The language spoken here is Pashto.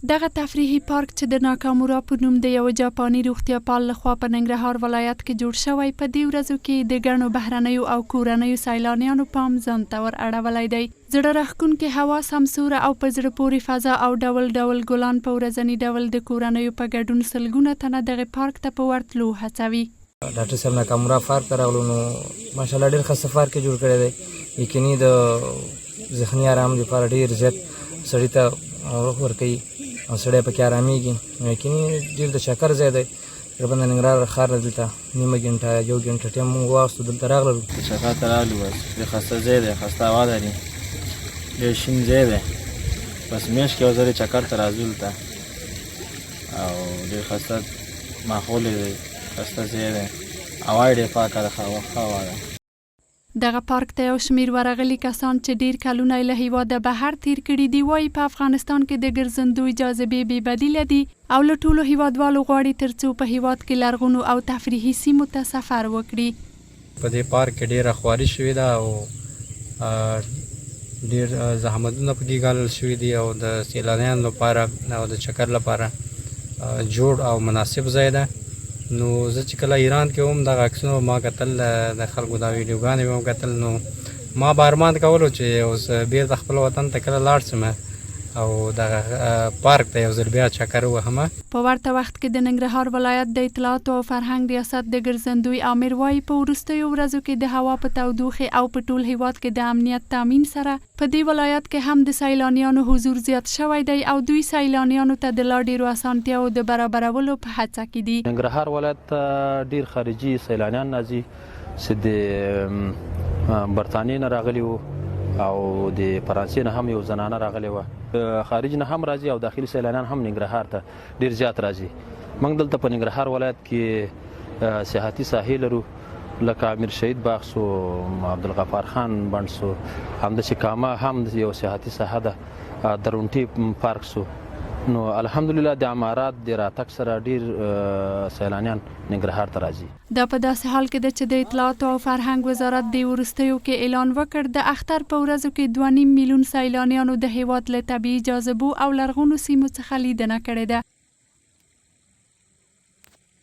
دغه تفریحي پارک چې د ناکامورا په نوم د یو جاپاني روغتیاپال لخوا په ننګرهار ولایت کې جوړ شوی په دې ورځو کې د ګڼو بهرنیو او کورنیو سیلانیانو پام ځان ته ور اړولی دی. زړه راښکونکې هوا، سمسوره او په زړه پورې فضا او ډول ډول ګلان په ورځني ډول د کورنیو په ګډون سلګونه تنه دغه پارک ته په ورتلو هڅوي. ډاکټر صاحب ناکامورا پارک ته راغلو نو ماشاءالله ډېر ښه سفر کې جوړ کړی دی. یقیني د ذهني آرام لپاره ډېر زیات سړي ته روح ورکوي او سړی پکې آرامیږي. نو یقیني ډېر د چکر ځای دی. تقریبا د ننګرهار ښار نه دلته نیمه ګنټه یو ګنټه ټایم موږ واخیستو، دلته راغللو. چکر ته راغلو، بس ډېر ښایسته ځای دی، ښایسته هوا لري، ډېر شین ځای دی. بس میاشت کې یو ځل چکر ته راځو دلته او ډېر ښایسته ماحول دی، ښایسته ځای دی، هوا یې ډېر پاکه ده، ښه هوا ده. دغه پارک ته یو شمېر ورغلي کسان چې ډېر کلونه له هیواده بهر تیر کړي دي وايي په افغانستان کې د ګرځندوی جاذبې بې بدیله دي او له ټولو هیوادوالو غواړي ترڅو په هیواد کې لرغونو او تفریحي سیمو ته سفر وکړي. په دې پارک کې ډېره خواري شوې ده او ډېر زحمتونه پکې ګالل شوي دي او د سیلانیانو لپاره او د چکر لپاره جوړ او مناسب ځای ده. نو زه چې کله ایران کې وم دغه عکسونه ما کتل، د خلکو دا ویډیوګانې مې وکتل، نو ما به ارمان کولو چې اوس بېرته خپل وطن ته کله لاړ شم او دغه پارک ته یو ځل بیا چکر ووهم. په ورته وخت کې د ننګرهار ولایت د اطلاعاتو او فرهنګ ریاست د ګرځندوی آمر وايي په وروستیو ورځو کې د هوا په تودوخې او په ټول هیواد کې د امنیت تامین سره په دې ولایت کې هم د سیلانیانو حضور زیات شوی دی او دوی سیلانیانو ته د لا ډېرو اسانتیاو د برابرولو په هڅه کې دي. ننګرهار ولایت ته ډېر خارجي سیلانیان راځي چې د برطانیې نه راغلي وو او د فرانسې نه هم یو زنانه راغلې وه. خارج نه هم راځي او داخلي سیلانیان هم ننګرهار ته ډېر زیات راځي. موږ دلته په ننګرهار ولایت کې سیاحتي ساحې لرو، لکه امیر شهید باغ سو، عبدالغفار خان بند سو، همداسې کامه هم یو سیاحتي ساحه ده، درونټي پارک سو. نو الحمدلله د امارات د راتګ سره ډېر سیلانیان ننګرهار ته راځي. دا په داسې حال کې ده چې د اطلاعاتو او فرهنګ وزارت د وروستیو کې اعلان وکړ د اختر په ورځو کې 2.5 میلیون سیلانیانو د هیواد له طبیعي جاذبو او لرغونو سیمو څخه لیدنه کړې ده.